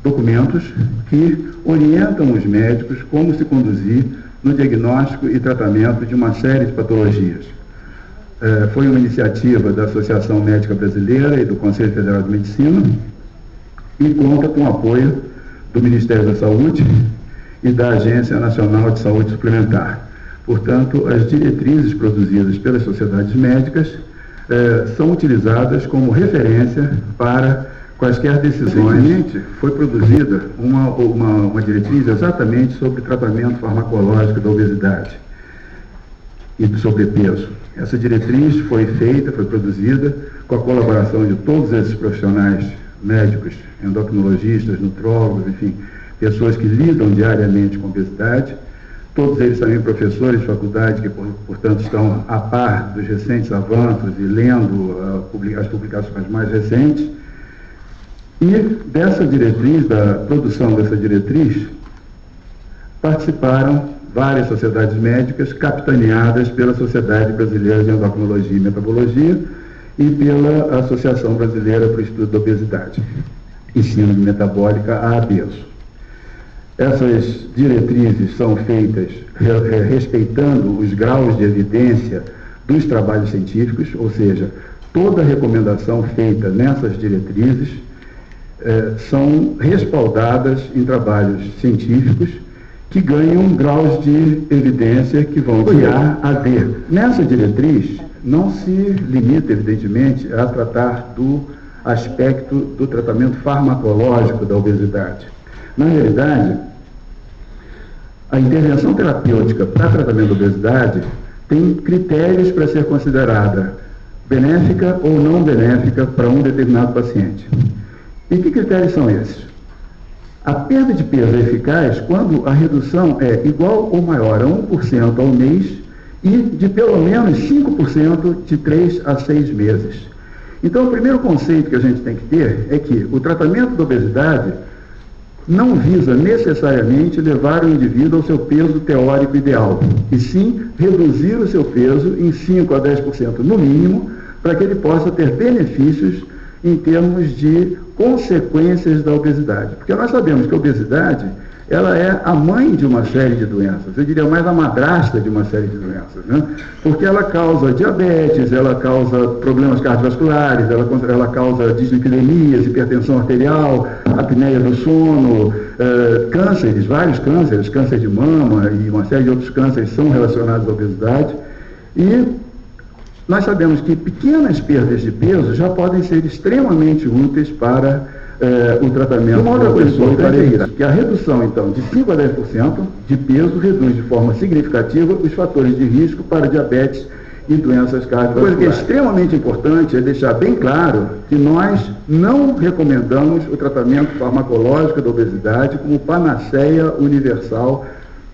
documentos que orientam os médicos como se conduzir no diagnóstico e tratamento de uma série de patologias. Foi uma iniciativa da Associação Médica Brasileira e do Conselho Federal de Medicina e conta com o apoio do Ministério da Saúde e da Agência Nacional de Saúde Suplementar. Portanto, as diretrizes produzidas pelas sociedades médicas são utilizadas como referência para quaisquer decisões. Recentemente, foi produzida uma diretriz exatamente sobre tratamento farmacológico da obesidade e do sobrepeso. Essa diretriz foi produzida com a colaboração de todos esses profissionais médicos, endocrinologistas, nutrólogos, enfim, pessoas que lidam diariamente com obesidade, todos eles também professores de faculdade que, portanto, estão a par dos recentes avanços e lendo as publicações mais recentes. E dessa diretriz, da produção dessa diretriz, participaram várias sociedades médicas capitaneadas pela Sociedade Brasileira de Endocrinologia e Metabologia e pela Associação Brasileira para o Estudo da Obesidade e Síndrome Metabólica, a ABESO. Essas diretrizes são feitas respeitando os graus de evidência dos trabalhos científicos, ou seja, toda recomendação feita nessas diretrizes são respaldadas em trabalhos científicos que ganham graus de evidência que vão de A a D. Nessa diretriz, não se limita, evidentemente, a tratar do aspecto do tratamento farmacológico da obesidade. Na realidade, a intervenção terapêutica para tratamento da obesidade tem critérios para ser considerada benéfica ou não benéfica para um determinado paciente. E que critérios são esses? A perda de peso é eficaz quando a redução é igual ou maior a 1% ao mês e de pelo menos 5% de 3 a 6 meses. Então, o primeiro conceito que a gente tem que ter é que o tratamento da obesidade não visa necessariamente levar o indivíduo ao seu peso teórico ideal, e sim reduzir o seu peso em 5 a 10% no mínimo, para que ele possa ter benefícios em termos de consequências da obesidade. Porque nós sabemos que a obesidade, ela é a mãe de uma série de doenças, eu diria mais a madrasta de uma série de doenças, né? Porque ela causa diabetes, ela causa problemas cardiovasculares, ela causa dislipidemias, hipertensão arterial, apneia do sono, cânceres, vários cânceres, câncer de mama e uma série de outros cânceres são relacionados à obesidade. E nós sabemos que pequenas perdas de peso já podem ser extremamente úteis para o tratamento. Uma outra coisa importante é isso, que a redução, então, de 5 a 10% de peso reduz de forma significativa os fatores de risco para diabetes e doenças cardiovasculares. Coisa que é extremamente importante é deixar bem claro que nós não recomendamos o tratamento farmacológico da obesidade como panaceia universal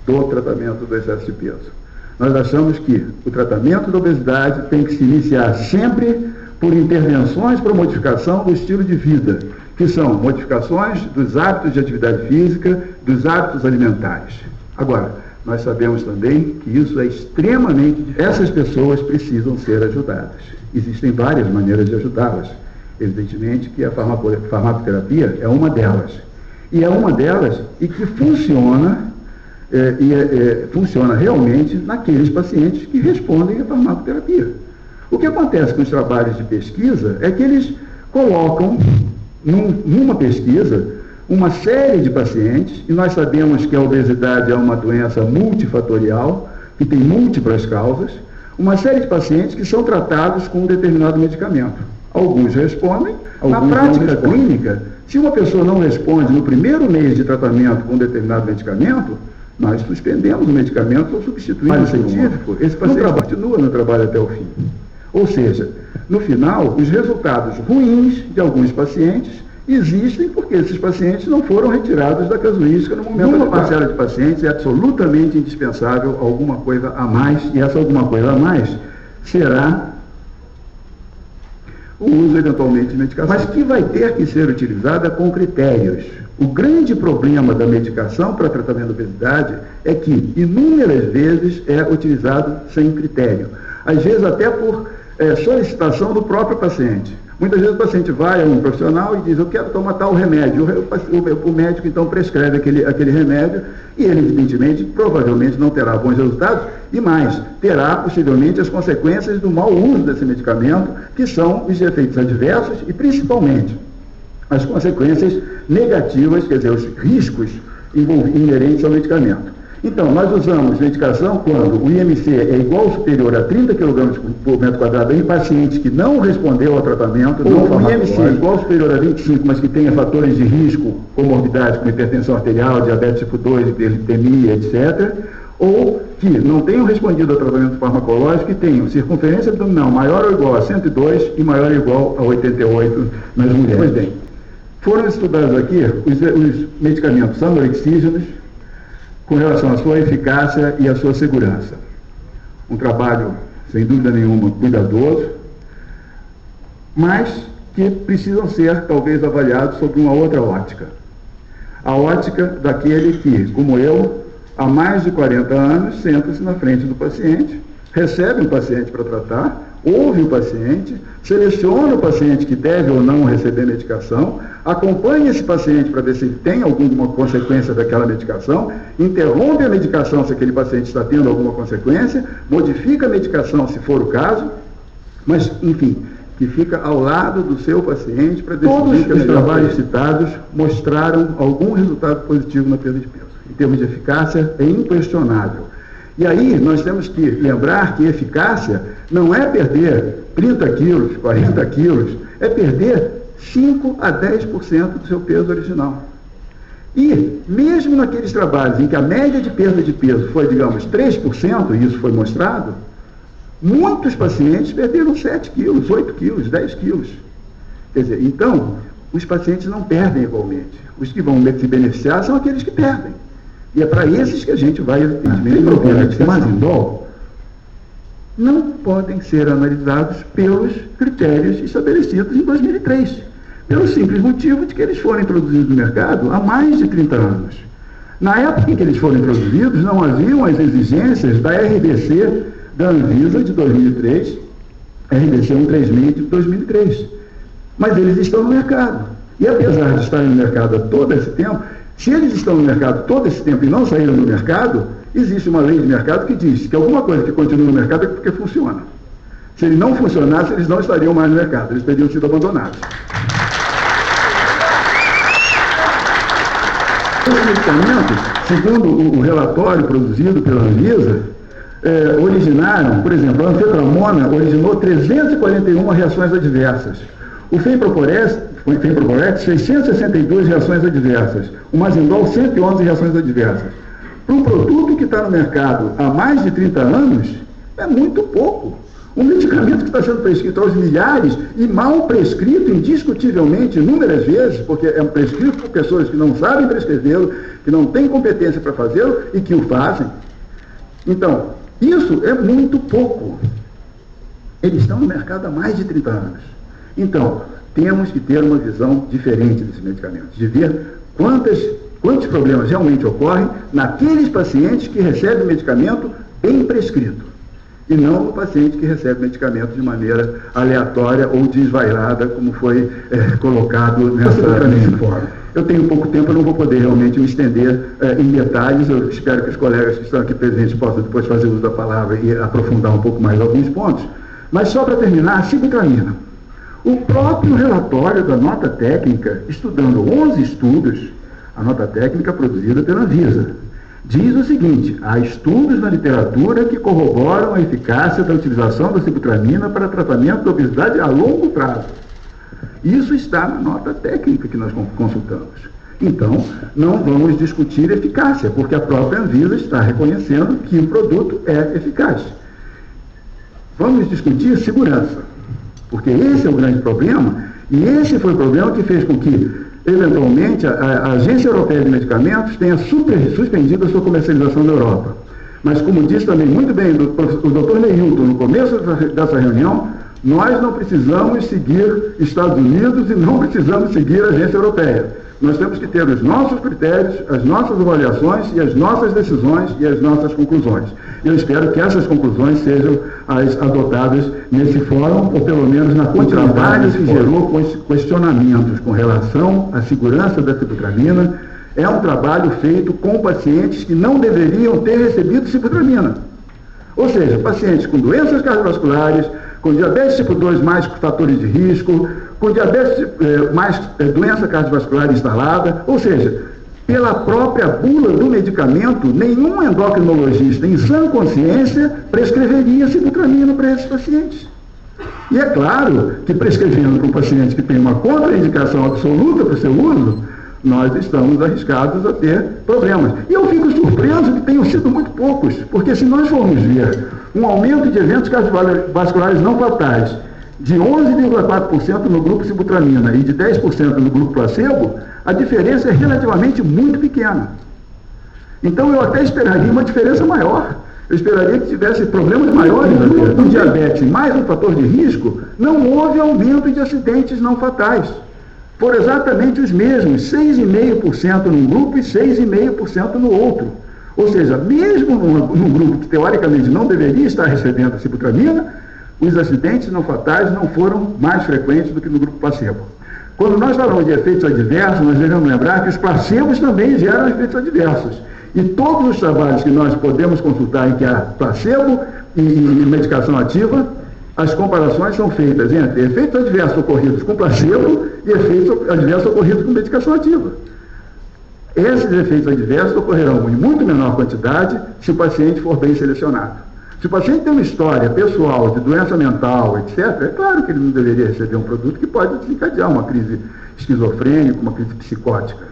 do tratamento do excesso de peso. Nós achamos que o tratamento da obesidade tem que se iniciar sempre por intervenções para modificação do estilo de vida, que são modificações dos hábitos de atividade física, dos hábitos alimentares. Agora, nós sabemos também que isso é extremamente difícil. Essas pessoas precisam ser ajudadas. Existem várias maneiras de ajudá-las. Evidentemente que a farmacoterapia é uma delas. E é uma delas e que funciona funciona realmente naqueles pacientes que respondem à farmacoterapia. O que acontece com os trabalhos de pesquisa é que eles colocam numa pesquisa uma série de pacientes, e nós sabemos que a obesidade é uma doença multifatorial, que tem múltiplas causas, uma série de pacientes que são tratados com um determinado medicamento. Alguns respondem, na prática clínica, se uma pessoa não responde no primeiro mês de tratamento com um determinado medicamento, nós suspendemos o medicamento ou substituímos o científico, esse paciente continua no trabalho até o fim. Ou seja, no final, os resultados ruins de alguns pacientes existem porque esses pacientes não foram retirados da casuística no momento. Numa parcela de pacientes é absolutamente indispensável alguma coisa a mais, e essa alguma coisa a mais será o uso eventualmente de medicação, mas que vai ter que ser utilizada com critérios. O grande problema da medicação para tratamento da obesidade é que inúmeras vezes é utilizado sem critério, às vezes até por solicitação do próprio paciente. Muitas vezes o paciente vai a um profissional e diz, eu quero tomar tal remédio. O médico, então, prescreve aquele remédio e ele, evidentemente, provavelmente não terá bons resultados e mais, terá, possivelmente, as consequências do mau uso desse medicamento, que são os efeitos adversos e, principalmente, as consequências negativas, quer dizer, os riscos inerentes ao medicamento. Então, nós usamos medicação quando o IMC é igual ou superior a 30 kg por metro quadrado em pacientes que não respondeu ao tratamento, ou o IMC é igual ou superior a 25, mas que tenha fatores de risco, comorbidades como hipertensão arterial, diabetes tipo 2, hiperlipidemia, etc., ou que não tenham respondido ao tratamento farmacológico e tenham circunferência abdominal maior ou igual a 102 e maior ou igual a 88 nas mulheres. Pois bem, foram estudados aqui os medicamentos anorexígenos, com relação à sua eficácia e à sua segurança. Um trabalho, sem dúvida nenhuma, cuidadoso, mas que precisam ser, talvez, avaliados sob uma outra ótica. A ótica daquele que, como eu, há mais de 40 anos, senta-se na frente do paciente, recebe um paciente para tratar, ouve o paciente, seleciona o paciente que deve ou não receber medicação, acompanha esse paciente para ver se tem alguma consequência daquela medicação, interrompe a medicação se aquele paciente está tendo alguma consequência, modifica a medicação se for o caso, mas, enfim, que fica ao lado do seu paciente para decidir que os trabalhos citados mostraram algum resultado positivo na perda de peso. Em termos de eficácia, é inquestionável. E aí nós temos que lembrar que eficácia não é perder 30 quilos, 40 quilos, é perder 5 a 10% do seu peso original. E mesmo naqueles trabalhos em que a média de perda de peso foi, digamos, 3%, e isso foi mostrado, muitos pacientes perderam 7 quilos, 8 quilos, 10 quilos. Quer dizer, então, os pacientes não perdem igualmente. Os que vão se beneficiar são aqueles que perdem. E é para esses que a gente vai, evidentemente, procurar de Mazindol, não podem ser analisados pelos critérios estabelecidos em 2003, pelo simples motivo de que eles foram introduzidos no mercado há mais de 30 anos. Na época em que eles foram introduzidos, não haviam as exigências da RDC da Anvisa de 2003, RDC 136 de 2003. Mas eles estão no mercado. E apesar de estarem no mercado há todo esse tempo, se eles estão no mercado todo esse tempo e não saíram do mercado, existe uma lei de mercado que diz que alguma coisa que continua no mercado é porque funciona. Se ele não funcionasse, eles não estariam mais no mercado, eles teriam sido abandonados. Os medicamentos, segundo o relatório produzido pela Anvisa, originaram, por exemplo, a anfetramona originou 341 reações adversas. O Femproporex, 662 reações adversas. O Mazindol, 111 reações adversas. Para um produto que está no mercado há mais de 30 anos, é muito pouco. Um medicamento que está sendo prescrito aos milhares e mal prescrito, indiscutivelmente, inúmeras vezes, porque é prescrito por pessoas que não sabem prescrevê-lo, que não têm competência para fazê-lo e que o fazem. Então, isso é muito pouco. Eles estão no mercado há mais de 30 anos. Então, temos que ter uma visão diferente desses medicamentos, de ver quantos problemas realmente ocorrem naqueles pacientes que recebem medicamento bem prescrito, e não no paciente que recebe medicamento de maneira aleatória ou desvairada, como foi colocado nesse fórum. Eu tenho pouco tempo, eu não vou poder realmente me estender em detalhes. Eu espero que os colegas que estão aqui presentes possam depois fazer uso da palavra e aprofundar um pouco mais alguns pontos. Mas só para terminar, a sibutramina. O próprio relatório da nota técnica, estudando 11 estudos, a nota técnica produzida pela Anvisa, diz o seguinte: há estudos na literatura que corroboram a eficácia da utilização da sibutramina para tratamento da obesidade a longo prazo. Isso está na nota técnica que nós consultamos. Então, não vamos discutir eficácia, porque a própria Anvisa está reconhecendo que o produto é eficaz. Vamos discutir segurança, porque esse é o grande problema, e esse foi o problema que fez com que, eventualmente, a Agência Europeia de Medicamentos tenha suspendido a sua comercialização na Europa. Mas, como disse também muito bem o Dr. Neilton no começo dessa reunião, nós não precisamos seguir Estados Unidos e não precisamos seguir a Agência Europeia. Nós temos que ter os nossos critérios, as nossas avaliações e as nossas decisões e as nossas conclusões. Eu espero que essas conclusões sejam as adotadas nesse fórum, ou pelo menos na continuidade que gerou questionamentos com relação à segurança da sibutramina. É um trabalho feito com pacientes que não deveriam ter recebido sibutramina. Ou seja, pacientes com doenças cardiovasculares, com diabetes tipo 2 mais fatores de risco, com diabetes mais doença cardiovascular instalada, ou seja, pela própria bula do medicamento, nenhum endocrinologista em sã consciência prescreveria sibutramina para esses pacientes. E é claro que prescrevendo para um paciente que tem uma contraindicação absoluta para o seu uso, nós estamos arriscados a ter problemas. E eu fico surpreso que tenham sido muito poucos, porque se nós formos ver um aumento de eventos cardiovasculares não fatais de 11,4% no grupo sibutramina e de 10% no grupo placebo, a diferença é relativamente muito pequena. Então eu até esperaria uma diferença maior. Eu esperaria que tivesse problemas maiores no diabetes, mais um fator de risco. Não houve aumento de acidentes não fatais. Por exatamente os mesmos, 6,5% num grupo e 6,5% no outro. Ou seja, mesmo num grupo que teoricamente não deveria estar recebendo a sibutramina, os acidentes não fatais não foram mais frequentes do que no grupo placebo. Quando nós falamos de efeitos adversos, nós devemos lembrar que os placebos também geram efeitos adversos. E todos os trabalhos que nós podemos consultar em que há placebo e medicação ativa, as comparações são feitas entre efeitos adversos ocorridos com placebo e efeitos adversos ocorridos com medicação ativa. Esses efeitos adversos ocorrerão em muito menor quantidade se o paciente for bem selecionado. Se o paciente tem uma história pessoal de doença mental, etc., é claro que ele não deveria receber um produto que pode desencadear uma crise esquizofrênica, uma crise psicótica.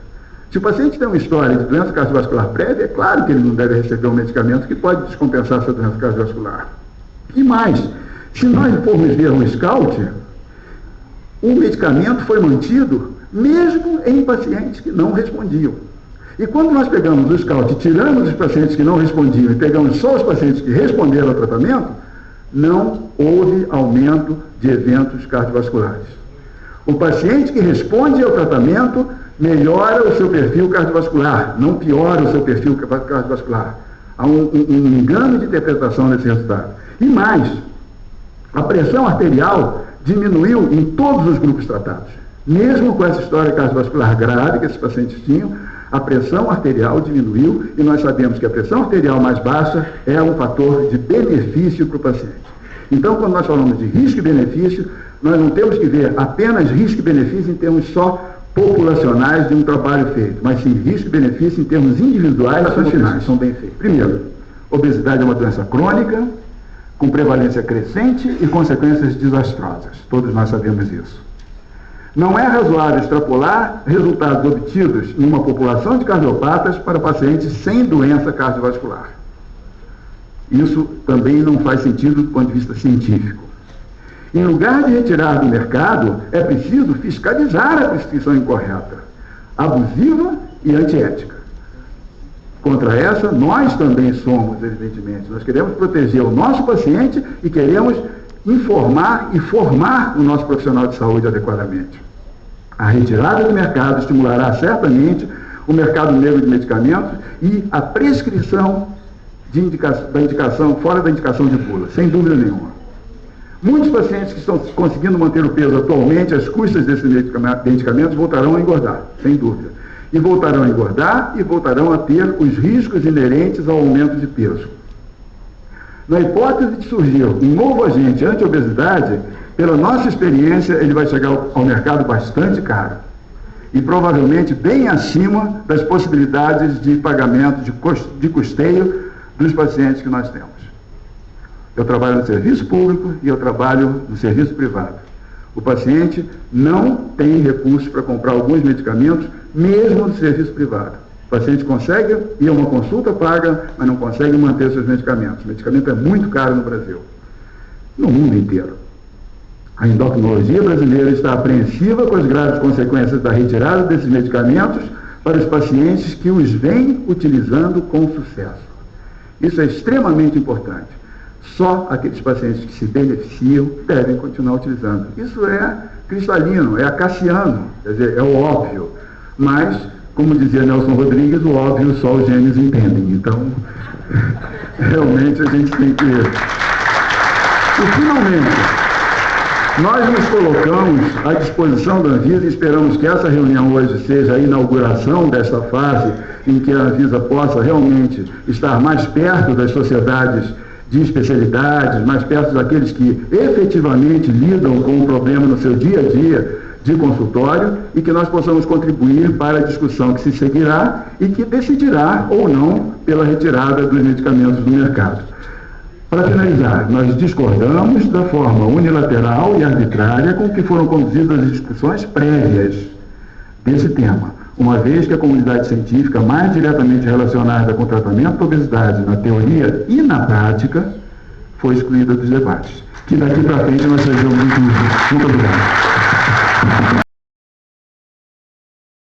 Se o paciente tem uma história de doença cardiovascular prévia, é claro que ele não deve receber um medicamento que pode descompensar essa doença cardiovascular. E mais, se nós formos ver um SCOUT, o medicamento foi mantido mesmo em pacientes que não respondiam. E quando nós pegamos o SCOUT e tiramos os pacientes que não respondiam e pegamos só os pacientes que responderam ao tratamento, não houve aumento de eventos cardiovasculares. O paciente que responde ao tratamento melhora o seu perfil cardiovascular, não piora o seu perfil cardiovascular. Há um engano de interpretação desse resultado. E mais, a pressão arterial diminuiu em todos os grupos tratados. Mesmo com essa história cardiovascular grave que esses pacientes tinham, a pressão arterial diminuiu e nós sabemos que a pressão arterial mais baixa é um fator de benefício para o paciente. Então, quando nós falamos de risco e benefício, nós não temos que ver apenas risco e benefício em termos só populacionais de um trabalho feito, mas sim risco e benefício em termos individuais e finais são bem feitos. Primeiro, obesidade é uma doença crônica, com prevalência crescente e consequências desastrosas. Todos nós sabemos isso. Não é razoável extrapolar resultados obtidos numa população de cardiopatas para pacientes sem doença cardiovascular. Isso também não faz sentido do ponto de vista científico. Em lugar de retirar do mercado, é preciso fiscalizar a prescrição incorreta, abusiva e antiética. Contra essa, nós também somos, evidentemente. Nós queremos proteger o nosso paciente e queremos informar e formar o nosso profissional de saúde adequadamente. A retirada do mercado estimulará certamente o mercado negro de medicamentos e a prescrição da indicação, fora da indicação de bula, sem dúvida nenhuma. Muitos pacientes que estão conseguindo manter o peso atualmente às custas desses medicamentos voltarão a engordar, sem dúvida. E voltarão a engordar e voltarão a ter os riscos inerentes ao aumento de peso. Na hipótese de surgir um novo agente anti-obesidade, pela nossa experiência, ele vai chegar ao mercado bastante caro e provavelmente bem acima das possibilidades de pagamento de custeio dos pacientes que nós temos. Eu trabalho no serviço público e eu trabalho no serviço privado. O paciente não tem recursos para comprar alguns medicamentos, mesmo no serviço privado. O paciente consegue ir a uma consulta paga, mas não consegue manter seus medicamentos. O medicamento é muito caro no Brasil, no mundo inteiro. A endocrinologia brasileira está apreensiva com as graves consequências da retirada desses medicamentos para os pacientes que os vêm utilizando com sucesso. Isso é extremamente importante. Só aqueles pacientes que se beneficiam devem continuar utilizando. Isso é cristalino, é acaciano, quer dizer, é o óbvio. mas, como dizia Nelson Rodrigues, o óbvio só os gênios entendem. Então, realmente a gente tem que... E, finalmente, nós nos colocamos à disposição da Anvisa e esperamos que essa reunião hoje seja a inauguração desta fase em que a Anvisa possa realmente estar mais perto das sociedades de especialidades, mais perto daqueles que efetivamente lidam com o problema no seu dia a dia de consultório, e que nós possamos contribuir para a discussão que se seguirá e que decidirá ou não pela retirada dos medicamentos do mercado. Para finalizar, nós discordamos da forma unilateral e arbitrária com que foram conduzidas as discussões prévias desse tema, uma vez que a comunidade científica mais diretamente relacionada com o tratamento da obesidade na teoria e na prática foi excluída dos debates. Que daqui para frente nós sejamos incluídos. Muito obrigado.